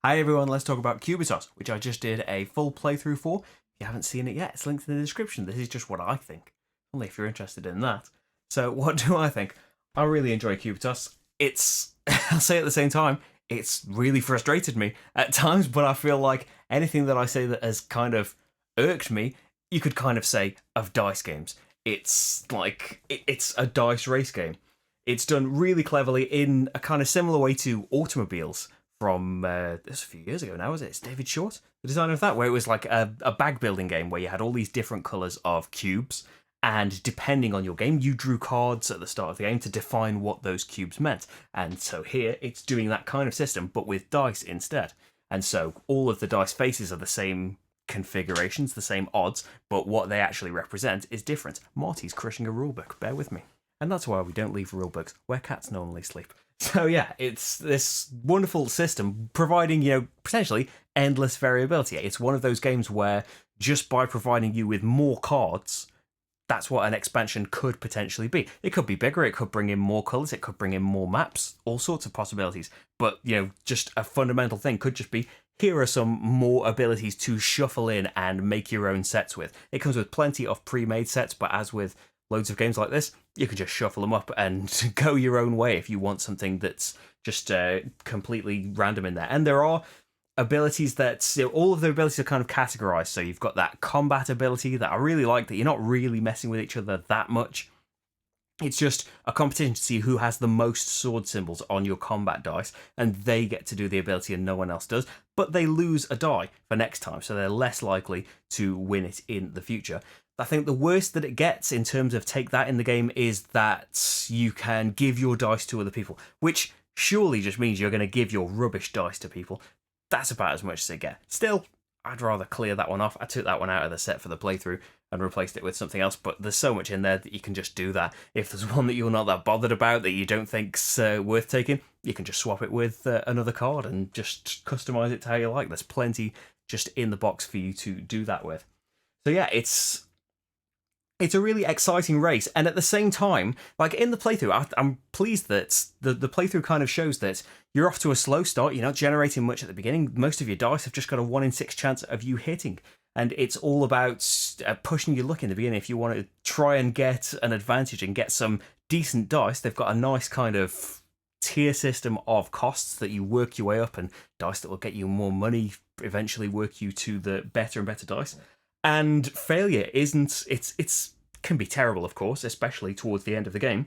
Hi everyone, let's talk about Cubitos, which I just did a full playthrough for. If you haven't seen it yet, it's linked in the description. This is just what I think, only if you're interested in that. So what do I think? I really enjoy Cubitos. I'll say at the same time, it's really frustrated me at times, but I feel like anything that I say that has kind of irked me, you could kind of say of dice games. It's a dice race game. It's done really cleverly in a kind of similar way to automobiles from this a few years ago now, is it? It's David Short, the designer of that, where it was like a bag building game where you had all these different colours of cubes, and depending on your game, you drew cards at the start of the game to define what those cubes meant. And so here, it's doing that kind of system, but with dice instead. And so all of the dice faces are the same configurations, the same odds, but what they actually represent is different. Marty's crushing a rulebook, bear with me. And that's why we don't leave rulebooks where cats normally sleep. So yeah, it's this wonderful system providing, potentially endless variability. It's one of those games where just by providing you with more cards, that's what an expansion could potentially be. It could be bigger, it could bring in more colours, it could bring in more maps, all sorts of possibilities. But, just a fundamental thing could just be, here are some more abilities to shuffle in and make your own sets with. It comes with plenty of pre-made sets, but as with loads of games like this, you can just shuffle them up and go your own way if you want something that's just completely random in there. And there are abilities that, all of the abilities are kind of categorized. So you've got that combat ability that I really like, that you're not really messing with each other that much. It's just a competition to see who has the most sword symbols on your combat dice, and they get to do the ability and no one else does, but they lose a die for next time, so they're less likely to win it in the future. I think the worst that it gets in terms of take that in the game is that you can give your dice to other people, which surely just means you're going to give your rubbish dice to people. That's about as much as they get. Still, I'd rather clear that one off. I took that one out of the set for the playthrough and replaced it with something else, but there's so much in there that you can just do that. If there's one that you're not that bothered about, that you don't think's worth taking, you can just swap it with another card and just customize it to how you like. There's plenty just in the box for you to do that with. So yeah, it's a really exciting race, and at the same time, like in the playthrough, I'm pleased that the playthrough kind of shows that you're off to a slow start, you're not generating much at the beginning, most of your dice have just got a 1 in 6 chance of you hitting, and it's all about pushing your luck in the beginning. If you want to try and get an advantage and get some decent dice, they've got a nice kind of tier system of costs that you work your way up, and dice that will get you more money eventually work you to the better and better dice. And failure it's can be terrible, of course, especially towards the end of the game.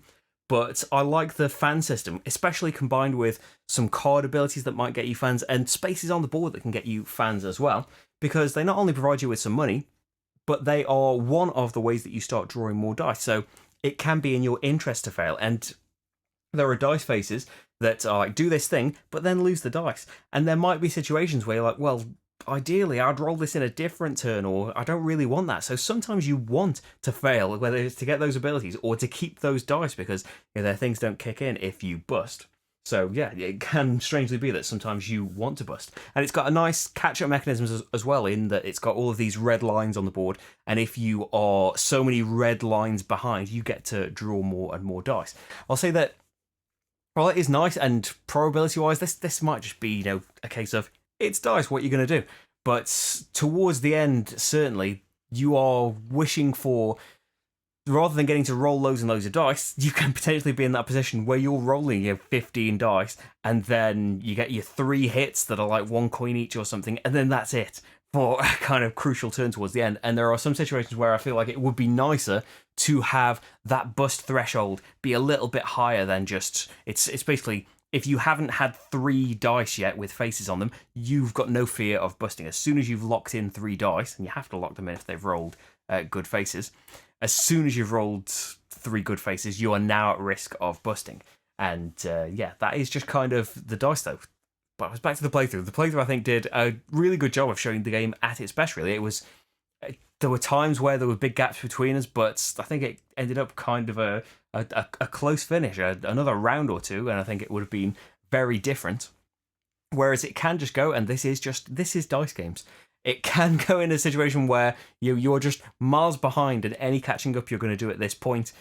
But I like the fan system, especially combined with some card abilities that might get you fans and spaces on the board that can get you fans as well, because they not only provide you with some money, but they are one of the ways that you start drawing more dice. So it can be in your interest to fail. And there are dice faces that are like, do this thing, but then lose the dice. And there might be situations where you're like, well, ideally I'd roll this in a different turn, or I don't really want that. So sometimes you want to fail, whether it's to get those abilities or to keep those dice, because their things don't kick in if you bust. So yeah, it can strangely be that sometimes you want to bust. And it's got a nice catch-up mechanism as well, in that it's got all of these red lines on the board, and if you are so many red lines behind, you get to draw more and more dice. I'll say that while it is nice, and probability-wise, this might just be, a case of, it's dice, what you're going to do. But towards the end, certainly, you are wishing for, rather than getting to roll loads and loads of dice, you can potentially be in that position where you're rolling 15 dice, and then you get your 3 hits that are like 1 coin each or something, and then that's it for a kind of crucial turn towards the end. And there are some situations where I feel like it would be nicer to have that bust threshold be a little bit higher than just, it's basically, if you haven't had 3 dice yet with faces on them, you've got no fear of busting. As soon as you've locked in 3 dice, and you have to lock them in if they've rolled good faces, as soon as you've rolled 3 good faces, you are now at risk of busting. And yeah, that is just kind of the dice, though. But I was back to the playthrough. The playthrough, I think, did a really good job of showing the game at its best, really. It was, there were times where there were big gaps between us, but I think it ended up kind of a close finish, another round or two, and I think it would have been very different. Whereas it can just go, and this is dice games. It can go in a situation where you're just miles behind, and any catching up you're going to do at this point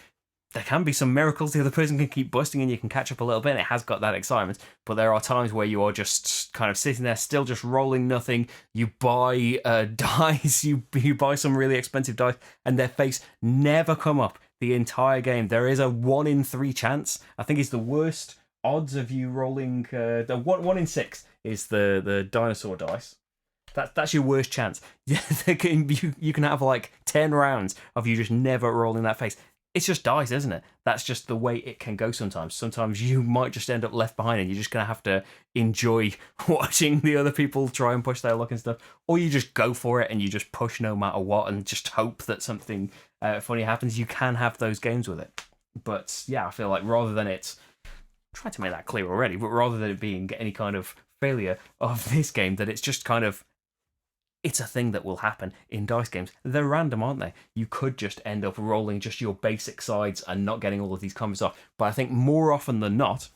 there can be some miracles. The other person can keep busting and you can catch up a little bit. And it has got that excitement. But there are times where you are just kind of sitting there, still just rolling nothing. You buy dice, you buy some really expensive dice, and their face never come up the entire game. There is a 1 in 3 chance. I think it's the worst odds of you rolling. The 1 in 6 is the dinosaur dice. That's your worst chance. You can have like 10 rounds of you just never rolling that face. It's just dice, isn't it? That's just the way it can go sometimes. Sometimes you might just end up left behind and you're just going to have to enjoy watching the other people try and push their luck and stuff. Or you just go for it and you just push no matter what and just hope that something funny happens. You can have those games with it. But yeah, I feel like rather than it's... I tried to make that clear already, but rather than it being any kind of failure of this game, that it's just kind of... It's a thing that will happen in dice games. They're random, aren't they? You could just end up rolling just your basic sides and not getting all of these combos off. But I think more often than not,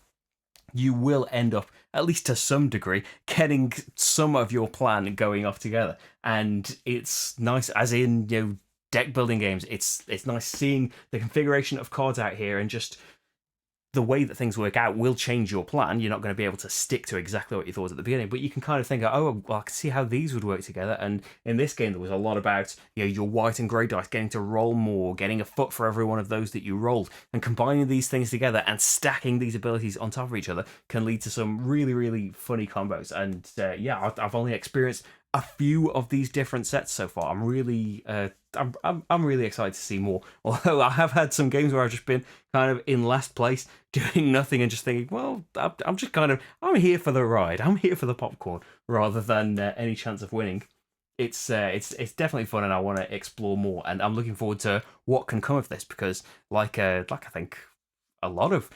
you will end up, at least to some degree, getting some of your plan going off together. And it's nice, as in, deck building games, it's nice seeing the configuration of cards out here and just... the way that things work out will change your plan. You're not going to be able to stick to exactly what you thought at the beginning, but you can kind of think, oh, well, I can see how these would work together. And in this game, there was a lot about your white and grey dice getting to roll more, getting a foot for every one of those that you rolled, and combining these things together and stacking these abilities on top of each other can lead to some really, really funny combos. And I've only experienced a few of these different sets so far. I'm really excited to see more. Although I have had some games where I've just been kind of in last place, doing nothing, and just thinking, well, I'm just I'm here for the ride. I'm here for the popcorn rather than any chance of winning. It's definitely fun, and I want to explore more. And I'm looking forward to what can come of this because, like I think a lot of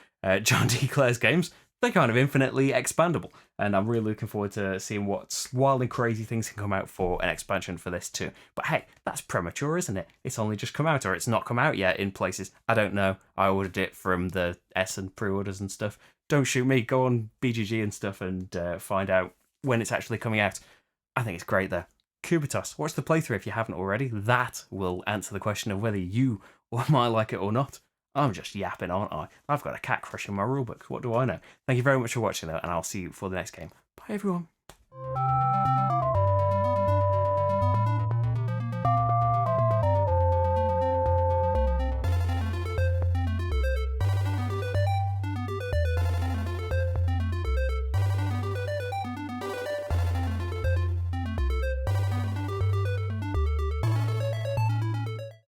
John D. Clare's games, they're kind of infinitely expandable, and I'm really looking forward to seeing what wild and crazy things can come out for an expansion for this too. But hey, that's premature, isn't it? It's only just come out, or it's not come out yet in places. I don't know. I ordered it from the S and pre-orders and stuff. Don't shoot me. Go on BGG and stuff and find out when it's actually coming out. I think it's great though. Cubitos, watch the playthrough if you haven't already. That will answer the question of whether you might like it or not. I'm just yapping, aren't I? I've got a cat crushing my rulebook. What do I know? Thank you very much for watching, though, and I'll see you for the next game. Bye, everyone.